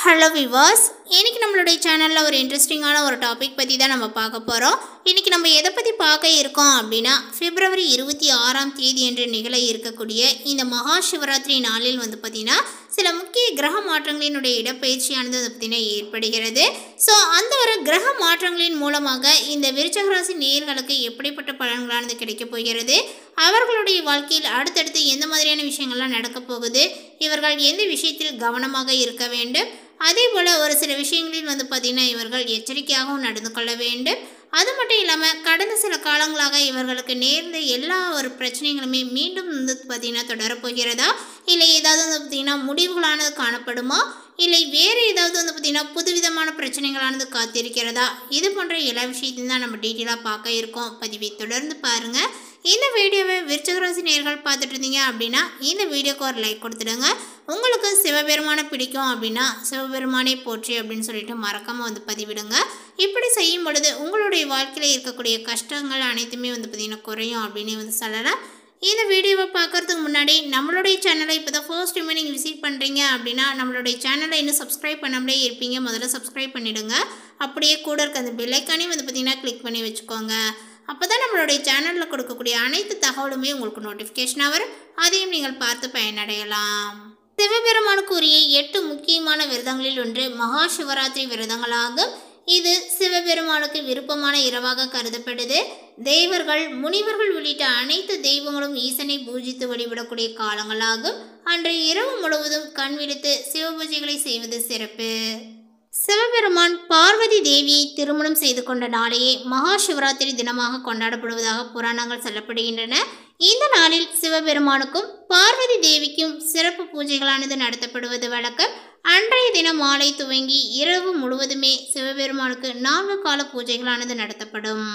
Hello விவாஸ், இன்றைக்கி நம்மளுடைய சேனலில் ஒரு இன்ட்ரெஸ்டிங்கான ஒரு டாபிக் பற்றி தான் நம்ம பார்க்க போகிறோம். இன்றைக்கி நம்ம எதை பற்றி பார்க்க இருக்கோம் அப்படின்னா, பிப்ரவரி 26ஆம் தேதி என்று நிகழ இருக்கக்கூடிய இந்த மகா சிவராத்திரி நாளில் பார்த்திங்கன்னா சில முக்கிய கிரக மாற்றங்களினுடைய இடப்பெயர்ச்சியானது பார்த்திங்கன்னா ஏற்படுகிறது. ஸோ அந்த ஒரு கிரக மாற்றங்களின் மூலமாக இந்த விருச்சிக ராசி நேயர்களுக்கு எப்படிப்பட்ட பலன்களானது கிடைக்கப் போகிறது, அவர்களுடைய வாழ்க்கையில் அடுத்தடுத்து எந்த மாதிரியான விஷயங்கள்லாம் நடக்கப் போகுது, இவர்கள் எந்த விஷயத்தில் கவனமாக இருக்க வேண்டும், அதே போல் ஒரு சில விஷயங்களில் பார்த்திங்கன்னா இவர்கள் எச்சரிக்கையாகவும் நடந்து கொள்ள வேண்டும். அது மட்டும் இல்லாமல் கடந்த சில காலங்களாக இவர்களுக்கு நேர்ந்த எல்லா ஒரு பிரச்சனைகளுமே மீண்டும் பார்த்திங்கன்னா தொடரப்போகிறதா, இல்லை ஏதாவது பார்த்திங்கன்னா முடிவுகளானது காணப்படுமா, இல்லை வேறு ஏதாவது பார்த்திங்கன்னா புதுவிதமான பிரச்சனைகளானது காத்திருக்கிறதா, இது போன்ற எல்லா விஷயத்தையும் தான் நம்ம டீட்டெயிலாக பார்க்க இருக்கோம். பதிவை தொடர்ந்து பாருங்கள். இந்த வீடியோவை விருச்சிக ராசி நேயர்கள் பார்த்துட்டு இருந்தீங்க அப்படின்னா இந்த வீடியோக்கு ஒரு லைக் கொடுத்துடுங்க. உங்களுக்கு சிவபெருமானை பிடிக்கும் அப்படின்னா சிவபெருமானை போற்றி அப்படின்னு சொல்லிட்டு மறக்காமல் பதிவிடுங்க. இப்படி செய்யும் பொழுது உங்களுடைய வாழ்க்கையில் இருக்கக்கூடிய கஷ்டங்கள் அனைத்துமே பார்த்திங்கன்னா குறையும் அப்படின்னு சொல்லலாம். இந்த வீடியோவை பார்க்குறதுக்கு முன்னாடி நம்மளுடைய சேனலை இப்போ தான் ஃபர்ஸ்ட் டைம் நீங்கள் விசிட் பண்ணுறீங்க அப்படின்னா நம்மளுடைய சேனலை இன்னும் சப்ஸ்கிரைப் பண்ணாமலே இருப்பீங்க, முதல்ல சப்ஸ்கிரைப் பண்ணிவிடுங்க. அப்படியே கூட இருக்க அந்த பெல்லைக்கானே பார்த்திங்கன்னா கிளிக் பண்ணி வச்சுக்கோங்க. அப்போ தான் நம்மளுடைய சேனலில் கொடுக்கக்கூடிய அனைத்து தகவலுமே உங்களுக்கு நோட்டிஃபிகேஷனாக வரும், அதையும் நீங்கள் பார்த்து பயனடையலாம். சிவபெருமானுக்கு உரிய 8 முக்கியமான விரதங்களில் ஒன்று மகா சிவராத்திரி விரதங்களாகும். இது சிவபெருமானுக்கு விருப்பமான இரவாக கருதப்படுது. தேவர்கள், முனிவர்கள் உள்ளிட்ட அனைத்து தெய்வங்களும் ஈசனை பூஜித்து வழிபடக்கூடிய காலங்களாகும். அன்று இரவு முழுவதும் கண் விழித்து சிவபூஜைகளை செய்வது சிறப்பு. சிவபெருமான் பார்வதி தேவியை திருமணம் செய்து கொண்ட நாளையே மகா சிவராத்திரி தினமாக கொண்டாடப்படுவதாக புராணங்கள் சொல்லப்படுகின்றன. இந்த நாளில் சிவபெருமானுக்கும் பார்வதி தேவிக்கும் சிறப்பு பூஜைகளானது நடத்தப்படுவது வழக்கம். அன்றைய தினம் மாலை துவங்கி இரவு முழுவதுமே சிவபெருமானுக்கு 4 கால பூஜைகளானது நடத்தப்படும்.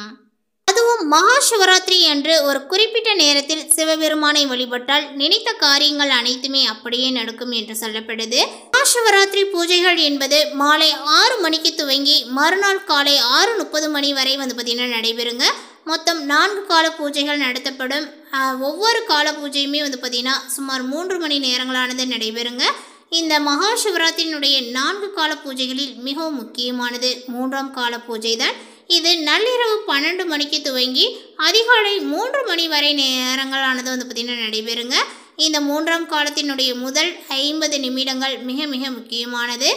அதுவும் மகா சிவராத்திரி அன்று ஒரு குறிப்பிட்ட நேரத்தில் சிவபெருமானை வழிபட்டால் நினைத்த காரியங்கள் அனைத்துமே அப்படியே நடக்கும் என்று சொல்லப்படுது. மகா சிவராத்திரி பூஜைகள் என்பது மாலை 6 மணிக்கு துவங்கி மறுநாள் காலை 6:30 மணி வரை பார்த்திங்கன்னா நடைபெறுங்க. மொத்தம் 4 கால பூஜைகள் நடத்தப்படும். ஒவ்வொரு கால பூஜையுமே பார்த்திங்கன்னா சுமார் 3 மணி நேரங்களானது நடைபெறுங்க. இந்த மகா சிவராத்திரியினுடைய 4 கால பூஜைகளில் மிகவும் முக்கியமானது 3ஆம் கால பூஜை தான். இது நள்ளிரவு 12 மணிக்கு துவங்கி அதிகாலை 3 மணி வரை நேரங்களானது பார்த்திங்கன்னா நடைபெறுங்க. இந்த 3ஆம் காலத்தினுடைய முதல் 50 நிமிடங்கள் மிக மிக முக்கியமானது.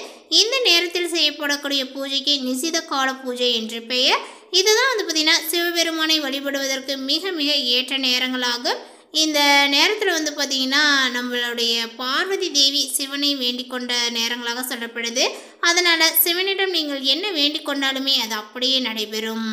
இந்த நேரத்தில் செய்யப்படக்கூடிய பூஜைக்கு நிசித கால பூஜை என்று பெயர். இதுதான் பார்த்திங்கன்னா சிவபெருமானை வழிபடுவதற்கு மிக மிக ஏற்ற நேரங்களாகும். இந்த நேரத்தில் பார்த்திங்கன்னா நம்மளுடைய பார்வதி தேவி சிவனை வேண்டிக் கொண்ட நேரங்களாக சொல்லப்படுது. அதனால் சிவனிடம் நீங்கள் என்ன வேண்டிக் கொண்டாலுமே அது அப்படியே நடைபெறும்.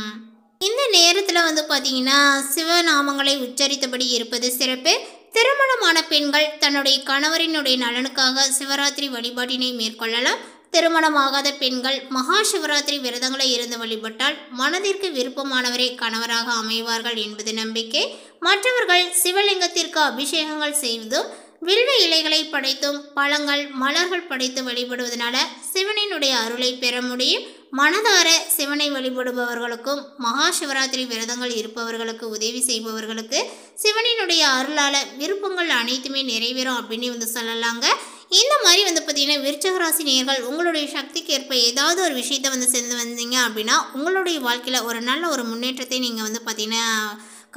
இந்த நேரத்தில் பார்த்திங்கன்னா சிவநாமங்களை உச்சரித்தபடி இருப்பது சிறப்பு. திருமணமான பெண்கள் தன்னுடைய கணவரினுடைய நலனுக்காக சிவராத்திரி வழிபாட்டினை மேற்கொள்ளலாம். திருமணமாகாத பெண்கள் மகா சிவராத்திரி விரதங்களை இருந்து வழிபட்டால் மனதிற்கு விருப்பமானவரே கணவராக அமைவார்கள் என்பது நம்பிக்கை. மற்றவர்கள் சிவலிங்கத்திற்கு அபிஷேகங்கள் செய்வதும் வில்வ இலைகளை படைத்தும் பழங்கள் மலர்கள் படைத்து வழிபடுவதனால சிவனினுடைய அருளை பெற முடியும். மனதார சிவனை வழிபடுபவர்களுக்கும் மகா சிவராத்திரி விரதங்கள் இருப்பவர்களுக்கு உதவி செய்பவர்களுக்கு சிவனினுடைய அருளால் விருப்பங்கள் அனைத்துமே நிறைவேறும் அப்படின்னு சொல்லலாங்க. இந்த மாதிரி பார்த்திங்கன்னா விருச்சிக ராசி நேயர்கள் உங்களுடைய சக்திக்கு ஏற்ப ஏதாவது ஒரு விஷயத்தை செஞ்சு வந்தீங்க அப்படின்னா உங்களுடைய வாழ்க்கையில் ஒரு நல்ல ஒரு முன்னேற்றத்தை நீங்கள் பார்த்திங்கன்னா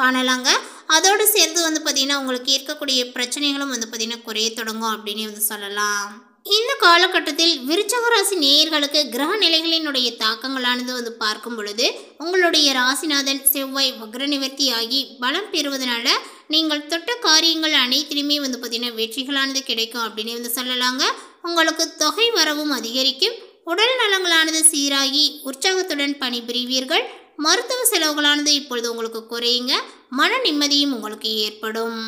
காணலாங்க. அதோடு சேர்ந்து பார்த்திங்கன்னா உங்களுக்கு இருக்கக்கூடிய பிரச்சனைகளும் பார்த்திங்கன்னா குறைய தொடங்கும் அப்படின்னு சொல்லலாம். இந்த காலகட்டத்தில் விருச்சிக ராசி நேயர்களுக்கு கிரக நிலைகளினுடைய தாக்கங்களானது பார்க்கும் பொழுது உங்களுடைய ராசிநாதன் செவ்வாய் வக்ர நிவர்த்தி ஆகி பலம் பெறுவதனால நீங்கள் தொட்ட காரியங்கள் அனைத்திலுமே பார்த்திங்கன்னா வெற்றிகளானது கிடைக்கும் அப்படின்னு சொல்லலாங்க. உங்களுக்கு தொகை வரவும் அதிகரிக்கும். உடல் நலங்களானது சீராகி உற்சாகத்துடன் பணிபுரிவீர்கள். மருத்துவ செலவுகளானது இப்பொழுது உங்களுக்கு குறையுங்க. மன நிம்மதியும் உங்களுக்கு ஏற்படும்.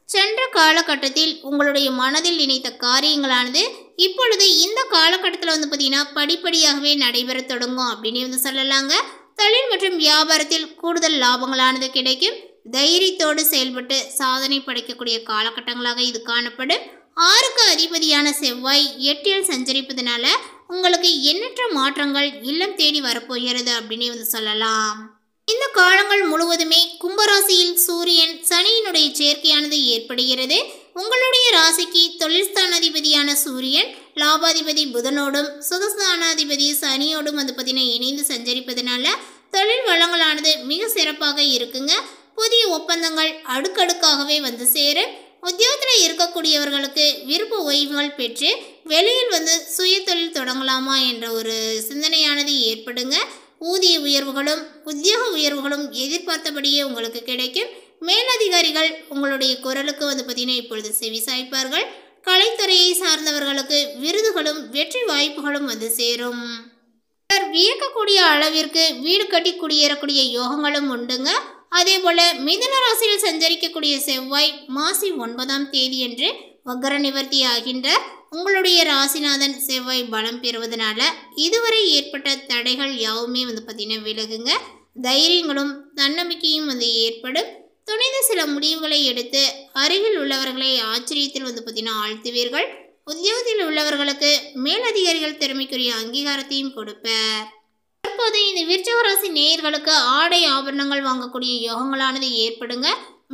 சென்ற காலகட்டத்தில் உங்களுடைய மனதில் நினைத்த காரியங்களானது இப்பொழுது இந்த காலகட்டத்தில் பார்த்திங்கன்னா படிப்படியாகவே நடைபெற தொடங்கும் அப்படின்னு சொல்லலாங்க. தொழில் மற்றும் வியாபாரத்தில் கூடுதல் லாபங்களானது கிடைக்கும். தைரியத்தோடு செயல்பட்டு சாதனை படைக்கக்கூடிய காலகட்டங்களாக இது காணப்படும். 6க்கு அதிபதியான செவ்வாய் 8இல் சஞ்சரிப்பதனால உங்களுக்கு எண்ணற்ற மாற்றங்கள் இல்லம் தேடி வரப்போகிறது அப்படின்னு சொல்லலாம். இந்த காலங்கள் முழுவதுமே கும்பராசியில் சூரியன் சனியினுடைய சேர்க்கையானது ஏற்படுகிறது. உங்களுடைய ராசிக்கு தொழில்ஸ்தானாதிபதியான சூரியன் லாபாதிபதி புதனோடும் சுகஸ்தானாதிபதி சனியோடும் வந்து பார்த்தீங்கன்னா இணைந்து சஞ்சரிப்பதனால தொழில் வளங்களானது மிக சிறப்பாக இருக்குங்க. புதிய ஒப்பந்தங்கள் அடுக்கடுக்காகவே வந்து சேரும். உத்தியோகத்தில் இருக்கக்கூடியவர்களுக்கு விருப்ப ஓய்வுகள் பெற்று வெளியில் வந்து சுய தொழில் தொடங்கலாமா என்ற ஒரு சிந்தனையானது ஏற்படுங்க. ஊதிய உயர்வுகளும் உத்தியோக உயர்வுகளும் எதிர்பார்த்தபடியே உங்களுக்கு கிடைக்கும். மேலதிகாரிகள் உங்களுடைய குரலுக்கு வந்து பார்த்தீங்கன்னா இப்பொழுது செவிசாய்ப்பார்கள். கலைத்துறையை சார்ந்தவர்களுக்கு விருதுகளும் வெற்றி வாய்ப்புகளும் வந்து சேரும். வியக்கக்கூடிய அளவிற்கு வீடு கட்டி குடியேறக்கூடிய யோகங்களும் உண்டுங்க. அதே போல மிதுன ராசியில் சஞ்சரிக்கக்கூடிய செவ்வாய் மாசி 9ஆம் தேதியன்று வக்ர நிவர்த்தி ஆகின்றார். உங்களுடைய ராசிநாதன் செவ்வாய் பலம் பெறுவதனால இதுவரை ஏற்பட்ட தடைகள் யாவுமே வந்து பார்த்தீங்கன்னா விலகுங்க. தைரியங்களும் தன்னம்பிக்கையும் வந்து ஏற்படும். துணிந்த சில முடிவுகளை எடுத்து அருகில் உள்ளவர்களை ஆச்சரியத்தில் வந்து பார்த்தீங்கன்னா ஆழ்த்துவீர்கள். உத்தியோகத்தில் உள்ளவர்களுக்கு மேலதிகாரிகள் திறமைக்குரிய அங்கீகாரத்தையும் கொடுப்பார். தற்போது இந்த விருச்சிக ராசி நேயர்களுக்கு ஆடை ஆபரணங்கள் வாங்கக்கூடிய யோகங்களானது ஏற்படுங்க.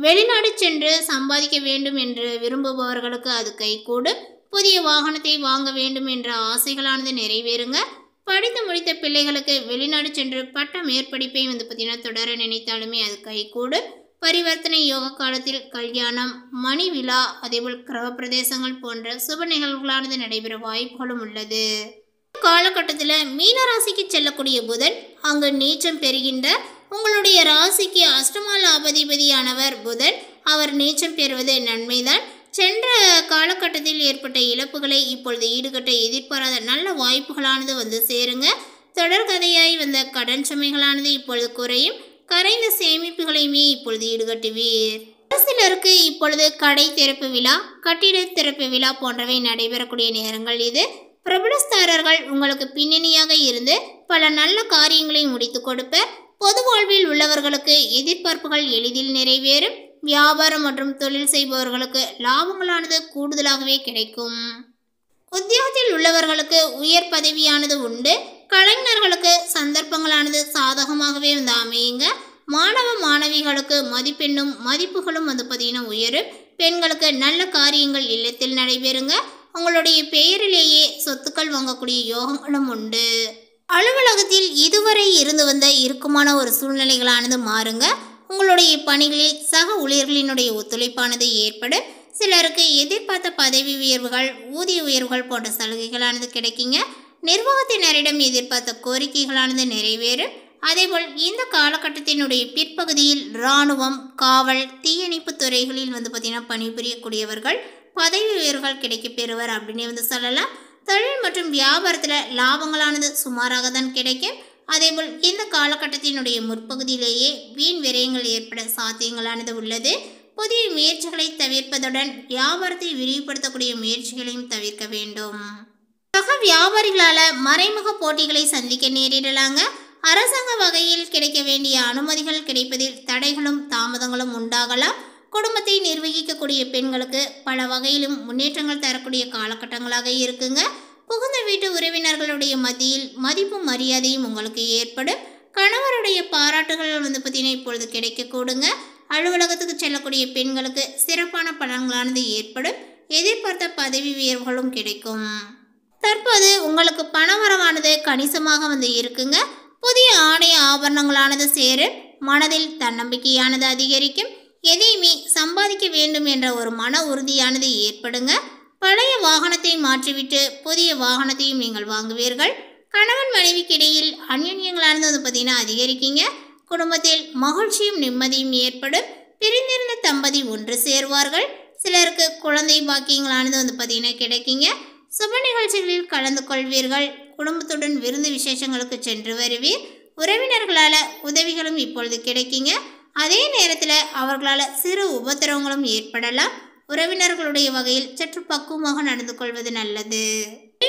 வெளிநாடு சென்று சம்பாதிக்க வேண்டும் என்று விரும்புபவர்களுக்கு அது கைகூடும். புதிய வாகனத்தை வாங்க வேண்டும் என்ற ஆசைகளானது நிறைவேறுங்க. படித்து முடித்த பிள்ளைகளுக்கு வெளிநாடு சென்று பட்ட மேற்படிப்பை வந்து பார்த்தீங்கன்னா தொடர நினைத்தாலுமே அது கைகூடும். பரிவர்த்தனை யோக காலத்தில் கல்யாணம், மணி விழா, அதேபோல் கிரக பிரதேசங்கள் போன்ற சுப நிகழ்வுகளானது நடைபெற வாய்ப்புகளும் உள்ளது. காலகட்டத்தில் மீன ராசிக்கு செல்லக்கூடிய புதன் அங்கு நீச்சம் பெறுகின்ற உங்களுடைய ராசிக்கு அஷ்டமா லாபாதிபதியானவர் புதன். அவர் நீச்சம் பெறுவது நன்மைதான். சென்ற காலகட்டத்தில் ஏற்பட்ட இழப்புகளை இப்பொழுது ஈடுகட்ட எதிர்பாராத நல்ல வாய்ப்புகளானது வந்து சேருங்க. தொடர்கதையாய் வந்த கடன் சுமைகளானது இப்பொழுது குறையும். கரைந்த சேமிப்புகளையுமே இப்பொழுது ஈடுகட்டுவீர். சிலருக்கு இப்பொழுது கடை திறப்பு விழா, கட்டிட திறப்பு விழா போன்றவை நடைபெறக்கூடிய நேரங்கள் இது. பிரபலஸ்தாரர்கள் உங்களுக்கு பின்னணியாக இருந்து பல நல்ல காரியங்களை முடித்து கொடுப்பர். பொது வாழ்வில் உள்ளவர்களுக்கு எதிர்பார்ப்புகள் எளிதில் நிறைவேறும். வியாபாரம் மற்றும் தொழில் செய்பவர்களுக்கு லாபங்களானது கூடுதலாகவே கிடைக்கும். உத்தியோகத்தில் உள்ளவர்களுக்கு உயர் பதவியானது உண்டு. கலைஞர்களுக்கு சந்தர்ப்பங்களானது சாதகமாகவே வந்து அமையுங்க. மாணவ மாணவிகளுக்கு மதிப்பெண்ணும் மதிப்புகளும் வந்து பார்த்தீங்கன்னா உயரும். பெண்களுக்கு நல்ல காரியங்கள் இல்லத்தில் நடைபெறுங்க. உங்களுடைய பெயரிலேயே சொத்துக்கள் வாங்கக்கூடிய யோகங்களும் உண்டு. அலுவலகத்தில் இதுவரை இருந்து வந்த இறுக்கமான ஒரு சூழ்நிலைகளானது மாறுங்க. உங்களுடைய பணிகளில் சக ஊழியர்களினுடைய ஒத்துழைப்பானது ஏற்படும். சிலருக்கு எதிர்பார்த்த பதவி உயர்வுகள், ஊதிய உயர்வுகள் போன்ற சலுகைகளானது கிடைக்குங்க. நிர்வாகத்தினரிடம் எதிர்பார்த்த கோரிக்கைகளானது நிறைவேறும். அதேபோல் இந்த காலகட்டத்தினுடைய பிற்பகுதியில் இராணுவம், காவல், தீயணைப்பு துறைகளில் வந்து பார்த்தீங்கன்னா பணிபுரியக்கூடியவர்கள் பதவி உயர்வுகள் கிடைக்க பெறுவர் அப்படின்னு வந்து சொல்லலாம். தொழில் மற்றும் வியாபாரத்தில் லாபங்களானது சுமாராக தான் கிடைக்கும். அதேபோல் இந்த காலகட்டத்தினுடைய முற்பகுதியிலேயே வீண் விரயங்கள் ஏற்பட சாத்தியங்களானது உள்ளது. புதிய முயற்சிகளை தவிர்ப்பதுடன் வியாபாரத்தை விரிவுபடுத்தக்கூடிய முயற்சிகளையும் தவிர்க்க வேண்டும். சக வியாபாரிகளால் மறைமுக போட்டிகளை சந்திக்க நேரிடலாங்க. அரசாங்க வகையில் கிடைக்க வேண்டிய அனுமதிகள் கிடைப்பதில் தடைகளும் தாமதங்களும் உண்டாகலாம். குடும்பத்தை நிர்வகிக்கக்கூடிய பெண்களுக்கு பல வகையிலும் முன்னேற்றங்கள் தரக்கூடிய காலகட்டங்களாக இருக்குங்க. புகுந்த வீட்டு உறவினர்களுடைய மத்தியில் மதிப்பும் மரியாதையும் உங்களுக்கு ஏற்படும். கணவருடைய பாராட்டுகள் வந்து பார்த்தீங்கன்னா இப்பொழுது கிடைக்கக்கூடுங்க. அலுவலகத்துக்கு செல்லக்கூடிய பெண்களுக்கு சிறப்பான பலன்களானது ஏற்படும். எதிர்பார்த்த பதவி உயர்வுகளும் கிடைக்கும். தற்போது உங்களுக்கு பணவரவானது கணிசமாக வந்து இருக்குங்க. புதிய ஆடை ஆபரணங்களானது சேரும். மனதில் தன்னம்பிக்கையானது அதிகரிக்கும். எதையுமே சம்பாதிக்க வேண்டும் என்ற ஒரு மன உறுதியானது ஏற்படுங்க. பழைய வாகனத்தை மாற்றிவிட்டு புதிய வாகனத்தையும் நீங்கள் வாங்குவீர்கள். கணவன் மனைவிக்கு இடையில் அந்யோன்யங்களானது வந்து பார்த்தீங்கன்னா அதிகரிக்குங்க. குடும்பத்தில் மகிழ்ச்சியும் நிம்மதியும் ஏற்படும். பிரிந்திருந்த தம்பதி ஒன்று சேருவார்கள். சிலருக்கு குழந்தை பாக்கியங்களானது வந்து பார்த்தீங்கன்னா கிடைக்குங்க. சுப நிகழ்ச்சிகளில் கலந்து கொள்வீர்கள். குடும்பத்துடன் விருந்து விசேஷங்களுக்கு சென்று வருவீர். உறவினர்களால் உதவிகளும் இப்பொழுது கிடைக்குங்க. அதே நேரத்தில் அவர்களால் சிறு உபத்திரவங்களும் ஏற்படலாம். உறவினர்களுடைய வகையில் சற்று பக்குவமாக நடந்து கொள்வது நல்லது.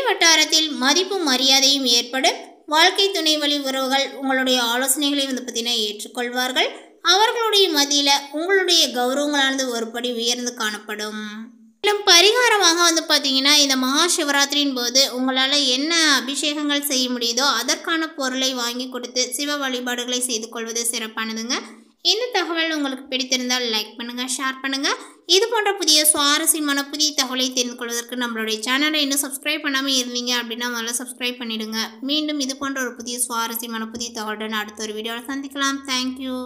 வட்டாரத்தில் மதிப்பும் மரியாதையும் ஏற்படும். வாழ்க்கை துணை வழி உறவுகள் உங்களுடைய ஆலோசனைகளை வந்து பார்த்தீங்கன்னா ஏற்றுக்கொள்வார்கள். அவர்களுடைய மத்தியில் உங்களுடைய கௌரவங்களானது ஒருபடி உயர்ந்து காணப்படும். மேலும் பரிகாரமாக வந்து பார்த்தீங்கன்னா இந்த மகா சிவராத்திரியின் போது உங்களால் என்ன அபிஷேகங்கள் செய்ய முடியுதோ அதற்கான பொருளை வாங்கி கொடுத்து சிவ வழிபாடுகளை செய்து கொள்வது சிறப்பானதுங்க. இந்த தகவல் உங்களுக்கு பிடித்திருந்தால் லைக் பண்ணுங்கள், ஷேர் பண்ணுங்கள். இது போன்ற புதிய சுவாரஸ்யமான புதிய தகவலை தெரிந்து கொள்வதற்கு நம்மளுடைய சேனலை இன்னும் சப்ஸ்கிரைப் பண்ணாமல் இருந்தீங்க அப்படின்னா முதல்ல சப்ஸ்கிரைப் பண்ணிவிடுங்க. மீண்டும் இது போன்ற ஒரு புதிய சுவாரஸ்யமான புதிய தகவலுடன் அடுத்த ஒரு வீடியோவில் சந்திக்கலாம். தேங்க்யூ.